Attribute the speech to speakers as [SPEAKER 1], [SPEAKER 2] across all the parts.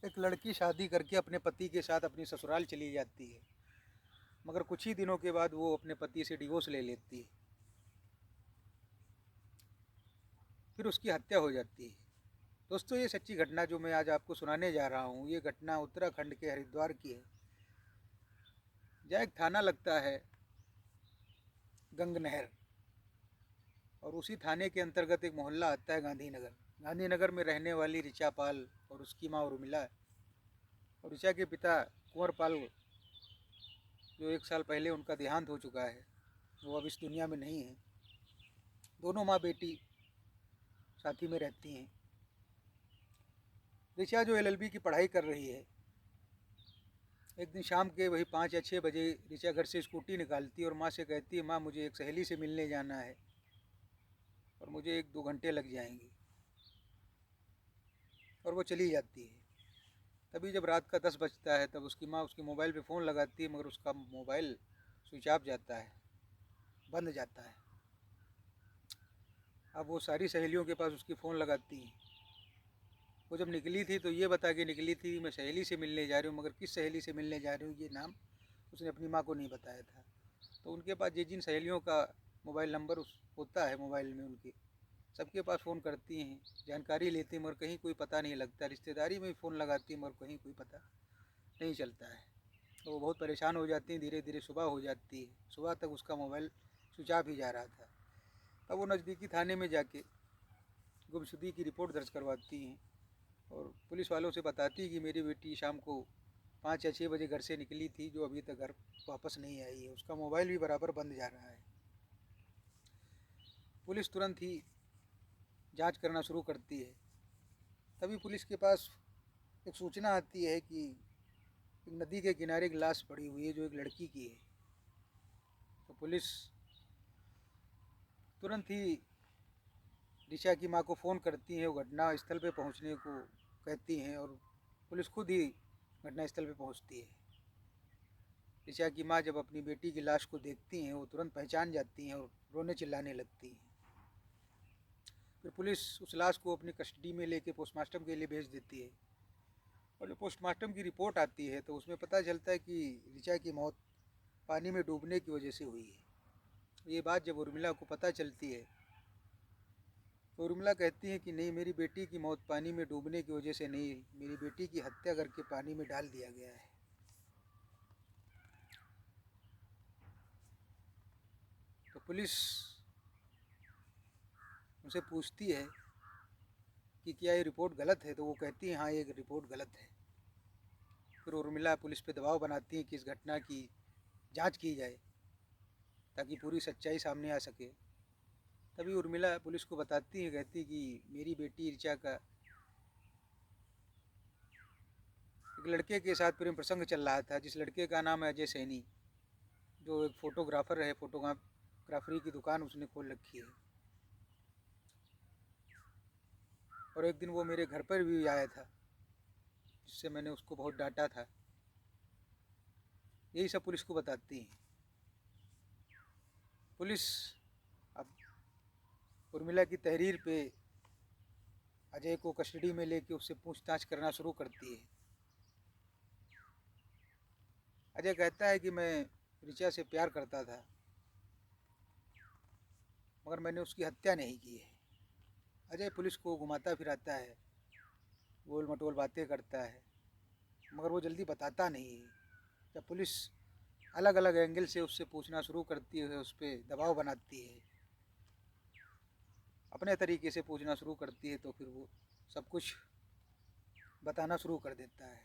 [SPEAKER 1] एक लड़की शादी करके अपने पति के साथ अपनी ससुराल चली जाती है, मगर कुछ ही दिनों के बाद वो अपने पति से डिवोर्स ले लेती है। फिर उसकी हत्या हो जाती है। दोस्तों, ये सच्ची घटना जो मैं आज आपको सुनाने जा रहा हूँ, ये घटना उत्तराखंड के हरिद्वार की है, जहाँ एक थाना लगता है गंगनहर, और उसी थाने के अंतर्गत एक मोहल्ला आता है गांधीनगर। गांधीनगर में रहने वाली ऋचा पाल और उसकी माँ उर्मिला, और ऋचा के पिता कुंवर पाल, जो 1 साल पहले उनका देहांत हो चुका है, वो अब इस दुनिया में नहीं है। दोनों माँ बेटी साथ ही में रहती हैं। ऋचा जो एलएलबी की पढ़ाई कर रही है, एक दिन शाम के वही 5 या 6 बजे ऋचा घर से स्कूटी निकालती है और माँ से कहती है, माँ मुझे एक सहेली से मिलने जाना है और मुझे 1-2 घंटे लग जाएंगे, और वो चली जाती है। तभी जब रात का 10 बजता है, तब उसकी माँ उसके मोबाइल पे फ़ोन लगाती है, मगर उसका मोबाइल स्विच ऑफ जाता है, बंद जाता है। अब वो सारी सहेलियों के पास उसकी फ़ोन लगाती हैं। वो जब निकली थी तो ये बता के निकली थी, मैं सहेली से मिलने जा रही हूँ, मगर किस सहेली से मिलने जा रही हूँ ये नाम उसने अपनी माँ को नहीं बताया था। तो उनके पास जिन जिन सहेलियों का मोबाइल नंबर उस होता है मोबाइल में उनके, सबके पास फ़ोन करती हैं, जानकारी लेती हैं, मगर कहीं कोई पता नहीं लगता। रिश्तेदारी में भी फ़ोन लगाती हैं, मगर कहीं कोई पता नहीं चलता है। तो वो बहुत परेशान हो जाती हैं। धीरे धीरे सुबह हो जाती है। सुबह तक उसका मोबाइल स्विच ऑफ ही जा रहा था। तब वो नज़दीकी थाने में जाके गुमशुदगी की रिपोर्ट दर्ज करवाती हैं और पुलिस वालों से बताती है कि मेरी बेटी शाम को 5 या 6 बजे घर से निकली थी, जो अभी तक घर वापस नहीं आई है। उसका मोबाइल भी बराबर बंद जा रहा है। पुलिस तुरंत ही जांच करना शुरू करती है। तभी पुलिस के पास एक सूचना आती है कि एक नदी के किनारे एक लाश पड़ी हुई है, जो एक लड़की की है। तो पुलिस तुरंत ही ऋचा की माँ को फ़ोन करती हैं, वो घटना स्थल पर पहुँचने को कहती हैं, और पुलिस खुद ही घटना स्थल पर पहुँचती है। ऋचा की माँ जब अपनी बेटी की लाश को देखती हैं, वो तुरंत पहचान जाती हैं और रोने चिल्लाने लगती हैं। फिर पुलिस उस लाश को अपनी कस्टडी में लेके पोस्टमार्टम के लिए भेज देती है, और जब पोस्टमार्टम की रिपोर्ट आती है तो उसमें पता चलता है कि ऋचा की मौत पानी में डूबने की वजह से हुई है। ये बात जब उर्मिला को पता चलती है तो उर्मिला कहती है कि नहीं, मेरी बेटी की मौत पानी में डूबने की वजह से नहीं, मेरी बेटी की हत्या करके पानी में डाल दिया गया है। तो पुलिस उनसे पूछती है कि क्या ये रिपोर्ट गलत है, तो वो कहती है हाँ, ये रिपोर्ट गलत है। फिर उर्मिला पुलिस पे दबाव बनाती है कि इस घटना की जांच की जाए ताकि पूरी सच्चाई सामने आ सके। तभी उर्मिला पुलिस को बताती है, कहती कि मेरी बेटी ऋचा का एक लड़के के साथ प्रेम प्रसंग चल रहा था, जिस लड़के का नाम है अजय सैनी, जो एक फ़ोटोग्राफ़र है। फ़ोटोग्राफरी की दुकान उसने खोल रखी है। और एक दिन वो मेरे घर पर भी आया था, जिससे मैंने उसको बहुत डांटा था। यही सब पुलिस को बताती हैं। पुलिस अब उर्मिला की तहरीर पे अजय को कस्टडी में लेके उससे पूछताछ करना शुरू करती है। अजय कहता है कि मैं ऋचा से प्यार करता था, मगर मैंने उसकी हत्या नहीं की है। अजय पुलिस को घुमाता फिराता है, गोल मटोल बातें करता है, मगर वो जल्दी बताता नहीं है। जब पुलिस अलग अलग एंगल से उससे पूछना शुरू करती है, उस पर दबाव बनाती है, अपने तरीके से पूछना शुरू करती है, तो फिर वो सब कुछ बताना शुरू कर देता है।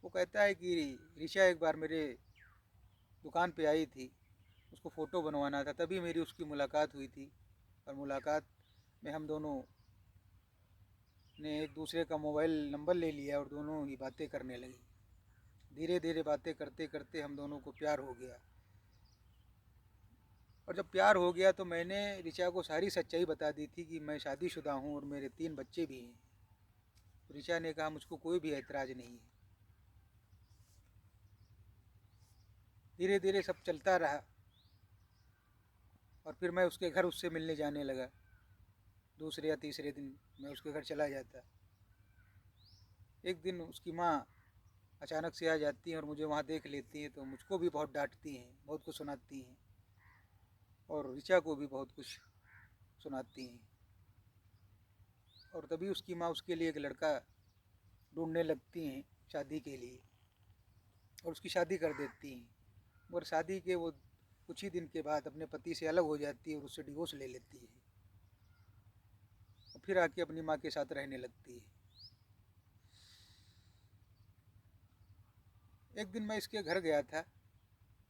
[SPEAKER 1] वो कहता है कि ऋचा एक बार मेरे दुकान पे आई थी, उसको फ़ोटो बनवाना था, तभी मेरी उसकी मुलाकात हुई थी, और मुलाकात में हम दोनों ने एक दूसरे का मोबाइल नंबर ले लिया और दोनों ही बातें करने लगी। धीरे धीरे बातें करते करते हम दोनों को प्यार हो गया, और जब प्यार हो गया तो मैंने ऋचा को सारी सच्चाई बता दी थी कि मैं शादीशुदा हूँ और मेरे 3 बच्चे भी हैं। तो ऋचा ने कहा मुझको कोई भी ऐतराज़ नहीं है। धीरे धीरे सब चलता रहा, और फिर मैं उसके घर उससे मिलने जाने लगा। दूसरे या तीसरे दिन मैं उसके घर चला जाता। एक दिन उसकी माँ अचानक से आ जाती हैं और मुझे वहाँ देख लेती हैं, तो मुझको भी बहुत डांटती हैं, बहुत कुछ सुनाती हैं और ऋचा को भी बहुत कुछ सुनाती हैं। और तभी उसकी माँ उसके लिए एक लड़का ढूंढने लगती हैं शादी के लिए और उसकी शादी कर देती हैं। मगर शादी के वो कुछ ही दिन के बाद अपने पति से अलग हो जाती है और उससे डिवोर्स ले लेती है और फिर आके अपनी माँ के साथ रहने लगती है। एक दिन मैं इसके घर गया था,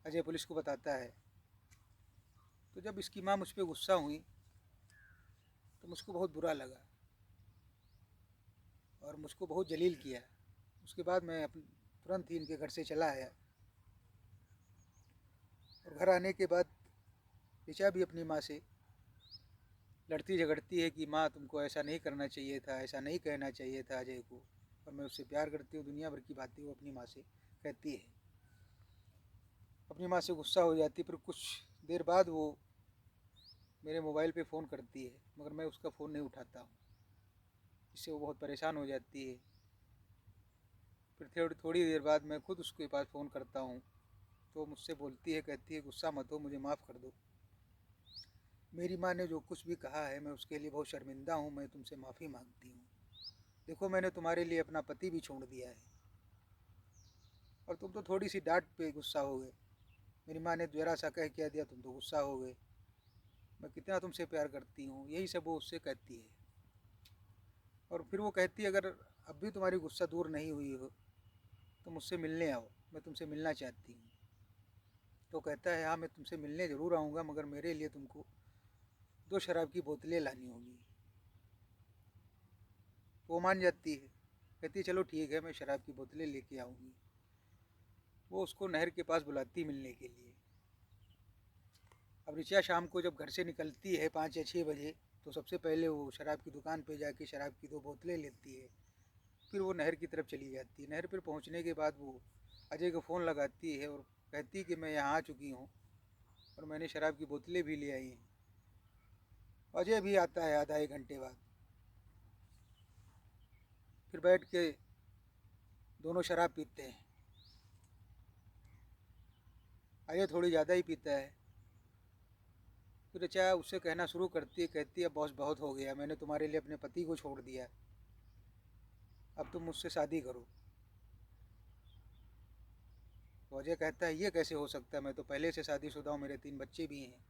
[SPEAKER 1] अजय पुलिस को बताता है। तो जब इसकी माँ मुझ पर गुस्सा हुई तो मुझको बहुत बुरा लगा और मुझको बहुत जलील किया। उसके बाद मैं तुरंत ही इनके घर से चला आया और घर आने के बाद ऋचा भी अपनी माँ से लड़ती झगड़ती है कि माँ तुमको ऐसा नहीं करना चाहिए था, ऐसा नहीं कहना चाहिए था अजय को, और मैं उससे प्यार करती हूँ। दुनिया भर की बातें वो अपनी माँ से कहती है, अपनी माँ से गुस्सा हो जाती। फिर कुछ देर बाद वो मेरे मोबाइल पे फ़ोन करती है, मगर मैं उसका फ़ोन नहीं उठाता हूँ। इससे वो बहुत परेशान हो जाती है। फिर थोड़ी देर बाद मैं खुद उसके पास फ़ोन करता हूँ तो मुझसे बोलती है, कहती है गुस्सा मत हो, मुझे माफ़ कर दो। मेरी माँ ने जो कुछ भी कहा है मैं उसके लिए बहुत शर्मिंदा हूँ, मैं तुमसे माफ़ी मांगती हूँ। देखो मैंने तुम्हारे लिए अपना पति भी छोड़ दिया है और तुम तो थोड़ी सी डांट पे गुस्सा हो गए। मेरी माँ ने ज़रा सा कह दिया तुम तो गुस्सा हो गए। मैं कितना तुमसे प्यार करती हूँ, यही सब वो उससे कहती है। और फिर वो कहती है अगर अब भी तुम्हारी गुस्सा दूर नहीं हुई हो तो मुझसे मिलने आओ, मैं तुमसे मिलना चाहती हूँ। तो कहता है हाँ मैं तुमसे मिलने ज़रूर आऊँगा, मगर मेरे लिए तुमको 2 शराब की बोतलें लानी होगी। वो मान जाती है, कहती है चलो ठीक है मैं शराब की बोतलें लेके आऊँगी। वो उसको नहर के पास बुलाती मिलने के लिए। अब ऋचा शाम को जब घर से निकलती है 5 या 6 बजे, तो सबसे पहले वो शराब की दुकान पे जाके शराब की 2 बोतलें लेती है। फिर वो नहर की तरफ चली जाती है। नहर पर पहुँचने के बाद वो अजय को फ़ोन लगाती है और कहती है कि मैं यहाँ आ चुकी हूँ और मैंने शराब की बोतलें भी ले आई हैं। अजय भी आता है आधा 1 घंटे बाद। फिर बैठ के दोनों शराब पीते हैं। अजय थोड़ी ज़्यादा ही पीता है। फिर ऋचा उससे कहना शुरू करती है, कहती है बॉस बहुत हो गया, मैंने तुम्हारे लिए अपने पति को छोड़ दिया, अब तुम मुझसे शादी करो। तो अजय कहता है ये कैसे हो सकता है, मैं तो पहले से शादीशुदा हूँ, मेरे 3 बच्चे भी हैं।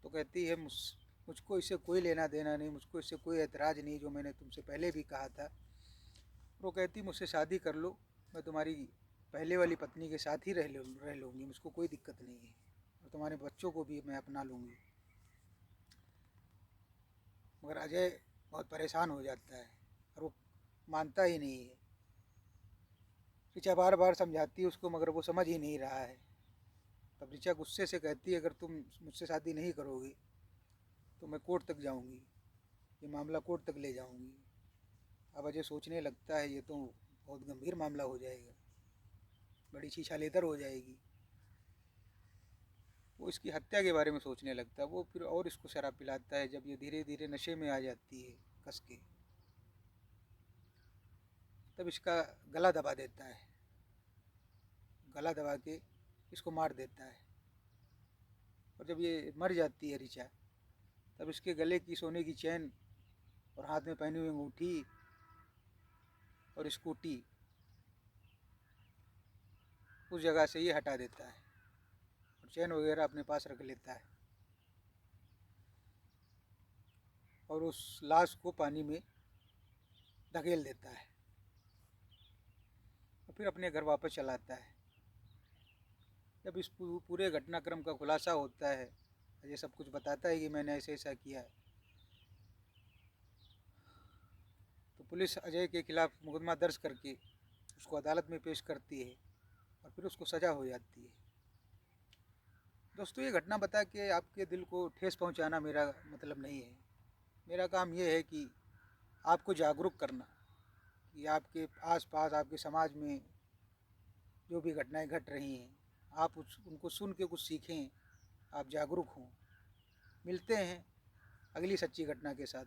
[SPEAKER 1] तो कहती है मुझको इससे कोई लेना देना नहीं, मुझको इससे कोई एतराज़ नहीं, जो मैंने तुमसे पहले भी कहा था। वो कहती मुझसे शादी कर लो, मैं तुम्हारी पहले वाली पत्नी के साथ ही रह लूँगी, मुझको कोई दिक्कत नहीं है और तुम्हारे बच्चों को भी मैं अपना लूँगी। मगर अजय बहुत परेशान हो जाता है और वो मानता ही नहीं है। ऋचा बार बार समझाती है उसको, मगर वो समझ ही नहीं रहा है। तब ऋचा गुस्से से कहती है अगर तुम मुझसे शादी नहीं करोगी तो मैं कोर्ट तक जाऊंगी, ये मामला कोर्ट तक ले जाऊंगी। अब अजय सोचने लगता है ये तो बहुत गंभीर मामला हो जाएगा, बड़ी छीछालेदर हो जाएगी। वो इसकी हत्या के बारे में सोचने लगता है। वो फिर और इसको शराब पिलाता है। जब ये धीरे धीरे नशे में आ जाती है कस के, तब इसका गला दबा देता है, गला दबा के इसको मार देता है। और जब ये मर जाती है ऋचा, तब इसके गले की सोने की चैन और हाथ में पहनी हुई अंगूठी और स्कूटी उस जगह से ये हटा देता है और चैन वगैरह अपने पास रख लेता है और उस लाश को पानी में धकेल देता है और फिर अपने घर वापस चला आता है। जब इस पूरे घटनाक्रम का खुलासा होता है, ये सब कुछ बताता है कि मैंने ऐसे ऐसा किया है, तो पुलिस अजय के खिलाफ मुकदमा दर्ज करके उसको अदालत में पेश करती है और फिर उसको सज़ा हो जाती है। दोस्तों ये घटना बता के आपके दिल को ठेस पहुंचाना मेरा मतलब नहीं है। मेरा काम ये है कि आपको जागरूक करना कि आपके आसपास आपके समाज में जो भी घटनाएं घट रही हैं आप उनको सुन के कुछ सीखें, आप जागरूक हों। मिलते हैं अगली सच्ची घटना के साथ।